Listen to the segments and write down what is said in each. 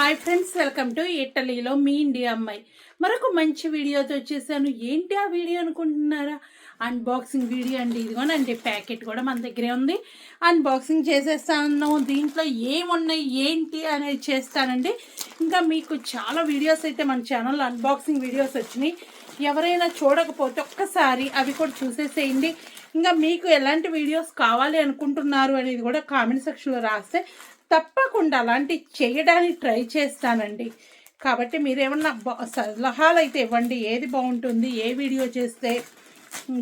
Hi friends, welcome to ఇటలీలో మీ India అమ్మాయి. మరొక మంచి వీడియోతో వచ్చేసాను. ఏంటి ఆ వీడియో అనుకుంటున్నారా? అన్బాక్సింగ్ వీడియో అండి. ఇదిగోనండి, ప్యాకెట్ కూడా మన దగ్గరే ఉంది. అన్బాక్సింగ్ చేసేస్తాను. దీంట్లో ఏమున్నాయి ఏంటి అనేది చేస్తానండి. ఇంకా మీకు చాలా వీడియోస్ అయితే మన ఛానల్లో అన్బాక్సింగ్ వీడియోస్ వచ్చినాయి. ఎవరైనా చూడకపోతే ఒక్కసారి అవి కూడా చూసేసేయండి. ఇంకా మీకు ఎలాంటి వీడియోస్ కావాలి అనుకుంటున్నారు అనేది కూడా కామెంట్ సెక్షన్లో రాస్తే తప్పకుండా అలాంటివి చేయడానికి ట్రై చేస్తానండి. కాబట్టి మీరేమన్నా సలహాలు అయితే ఇవ్వండి. ఏది బాగుంటుంది, ఏ వీడియో చేస్తే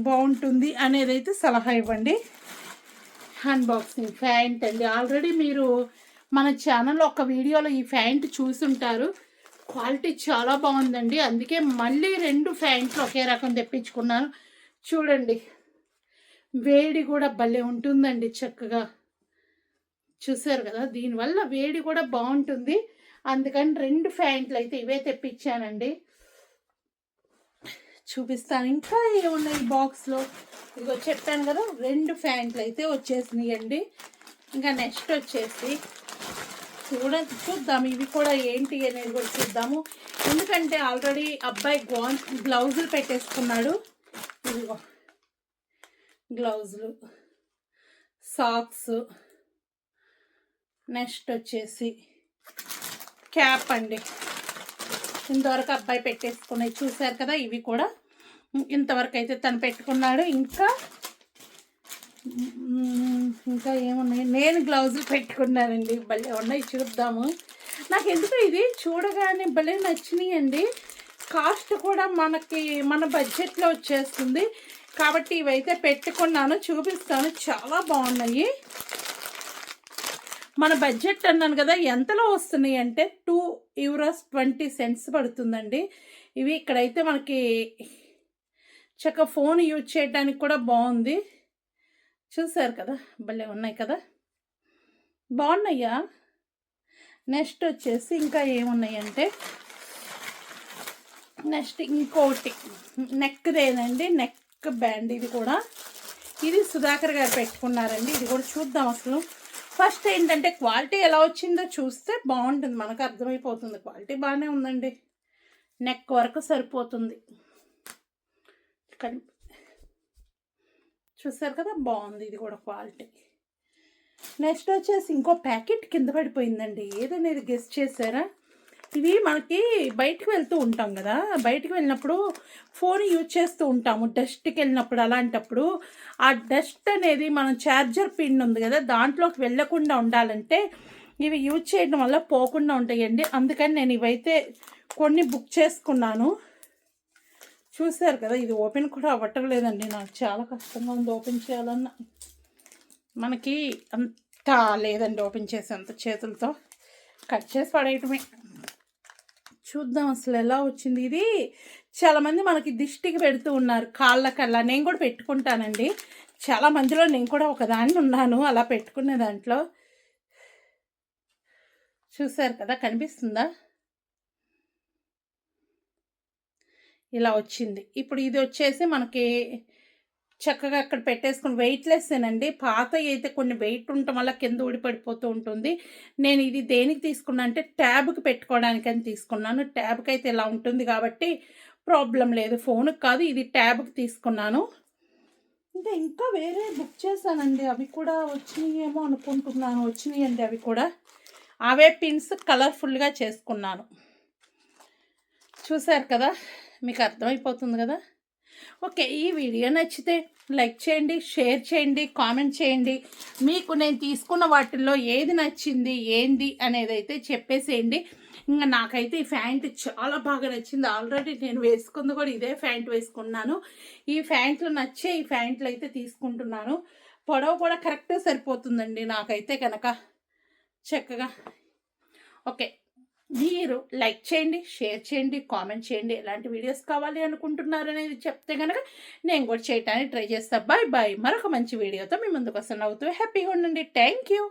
బాగుంటుంది అనేది అయితే సలహా ఇవ్వండి. అన్బాక్సింగ్ ప్యాంట్ అండి. ఆల్రెడీ మీరు మన ఛానల్లో ఒక వీడియోలో ఈ ప్యాంట్ చూసుంటారు. క్వాలిటీ చాలా బాగుందండి. అందుకే మళ్ళీ 2 ప్యాంట్లు ఒకే రకం తెప్పించుకున్నాను. చూడండి, వేడి కూడా భలే ఉంటుందండి. చక్కగా చూసారు కదా, దీనివల్ల వేడి కూడా బాగుంటుంది. అందుకని 2 ప్యాంట్లు అయితే ఇవే తెప్పించానండి. చూపిస్తాను ఇంకా ఏమున్నాయి ఈ బాక్స్లో. ఇదిగో చెప్పాను కదా, 2 ప్యాంట్లు అయితే వచ్చేసినాయండి. ఇంకా నెక్స్ట్ వచ్చేసి చూద్దాం ఇవి కూడా ఏంటి అనేది కూడా చూద్దాము. ఎందుకంటే ఆల్రెడీ అబ్బాయి గ్లౌజులు పెట్టేసుకున్నాడు. ఇదిగో గ్లౌజులు, సాక్స్, నెక్స్ట్ వచ్చేసి క్యాప్ అండి. ఇంతవరకు అబ్బాయి పెట్టేసుకున్నాయి చూసారు కదా. ఇవి కూడా ఇంతవరకు అయితే తను పెట్టుకున్నాడు. ఇంకా ఏమున్నాయి, నేను గ్లౌజులు పెట్టుకున్నానండి. భలే ఉన్నాయి, చూద్దాము. నాకు ఎందుకు ఇది చూడగానే భలే నచ్చినాయండి. కాస్ట్ కూడా మన బడ్జెట్లో వచ్చేస్తుంది కాబట్టి ఇవైతే పెట్టుకున్నాను. చూపిస్తాను, చాలా బాగున్నాయి. మన బడ్జెట్ అన్నాను కదా, ఎంతలో వస్తున్నాయి అంటే €2.20 పడుతుందండి. ఇవి ఇక్కడైతే మనకి చక్కగా ఫోన్ యూజ్ చేయడానికి కూడా బాగుంది. చూసారు కదా, భలే ఉన్నాయి కదా, బాగున్నాయా. నెక్స్ట్ వచ్చేసి ఇంకా ఏమున్నాయంటే, నెక్స్ట్ ఇంకోటి నెక్దేనండి, నెక్ బ్యాండ్. ఇది సుధాకర్ గారు పెట్టుకున్నారండి. ఇది కూడా చూద్దాం. అసలు ఫస్ట్ ఏంటంటే క్వాలిటీ ఎలా వచ్చిందో చూస్తే బాగుంటుంది, మనకు అర్థమైపోతుంది. క్వాలిటీ బాగానే ఉందండి, నెక్ వరకు సరిపోతుంది. కానీ చూసారు కదా, బాగుంది ఇది కూడా క్వాలిటీ. నెక్స్ట్ వచ్చేసి ఇంకో ప్యాకెట్ కింద పడిపోయిందండి. ఏదనేది గెస్ చేశారా? ఇవి మనకి బయటకు వెళ్తూ ఉంటాం కదా, బయటకు వెళ్ళినప్పుడు ఫోన్ యూజ్ చేస్తూ ఉంటాము డస్ట్కి వెళ్ళినప్పుడు. అలాంటప్పుడు ఆ డస్ట్ అనేది మనం ఛార్జర్ పిన్ ఉంది కదా, దాంట్లోకి వెళ్ళకుండా ఉండాలంటే ఇవి యూజ్ చేయడం వల్ల పోకుండా ఉంటాయండి. అందుకని నేను ఇవైతే కొన్ని బుక్ చేసుకున్నాను. చూసారు కదా, ఇది ఓపెన్ కూడా అవ్వటం లేదండి. నాకు చాలా కష్టంగా ఉంది ఓపెన్ చేయాలన్నా. మనకి అంత లేదండి ఓపెన్ చేసేంత, చేతులతో కట్ చేసి పడేయటమే. చూద్దాం అసలు ఎలా వచ్చింది. ఇది చాలామంది మనకి దిష్టికి పెడుతూ ఉన్నారు, కాళ్ళకల్లా. నేను కూడా పెట్టుకుంటానండి. చాలా మందిలో నేను కూడా ఒకదాన్ని ఉన్నాను అలా పెట్టుకునే దాంట్లో. చూసారు కదా, కనిపిస్తుందా? ఇలా వచ్చింది. ఇప్పుడు ఇది వచ్చేసి మనకి చక్కగా అక్కడ పెట్టేసుకుని వెయిట్లెస్సేనండి. పాత అయితే కొన్ని వెయిట్ ఉండటం వల్ల కింద ఊడిపడిపోతూ ఉంటుంది. నేను ఇది దేనికి తీసుకున్నా అంటే ట్యాబ్కి పెట్టుకోవడానికి అని తీసుకున్నాను. ట్యాబ్కి అయితే ఇలా ఉంటుంది కాబట్టి ప్రాబ్లం లేదు. ఫోన్కి కాదు, ఇది ట్యాబ్కి తీసుకున్నాను. ఇంకా వేరే బుక్ చేశానండి, అవి కూడా వచ్చినాయేమో అనుకుంటున్నాను. వచ్చినాయండి అవి కూడా. అవే పిన్స్ కలర్ఫుల్గా చేసుకున్నాను. చూసారు కదా, మీకు అర్థమైపోతుంది కదా. ఓకే, ఈ వీడియో నచ్చితే లైక్ చేయండి, షేర్ చేయండి, కామెంట్ చేయండి. మీకు నేను తీసుకున్న వాటిల్లో ఏది నచ్చింది ఏంది అనేది అయితే చెప్పేసేయండి. ఇంకా నాకైతే ఈ ప్యాంట్ చాలా బాగా నచ్చింది. ఆల్రెడీ నేను వేసుకుంది కూడా ఇదే ప్యాంట్ వేసుకున్నాను. ఈ ప్యాంట్లు నచ్చే ఈ ప్యాంట్లు అయితే తీసుకుంటున్నాను. పొడవు కూడా కరెక్ట్గా సరిపోతుందండి నాకైతే కనుక చక్కగా. ఓకే, మీరు లైక్ చేయండి, షేర్ చేయండి, కామెంట్ చేయండి. ఎలాంటి వీడియోస్ కావాలి అనుకుంటున్నారు అనేది చెప్తే కనుక నేను కూడా చేయడానికి ట్రై చేస్తాను. Bye bye. మరొక మంచి వీడియోతో మీ ముందుకు వస్తాను. నవ్వుతూ హ్యాపీగా ఉండండి. Thank you.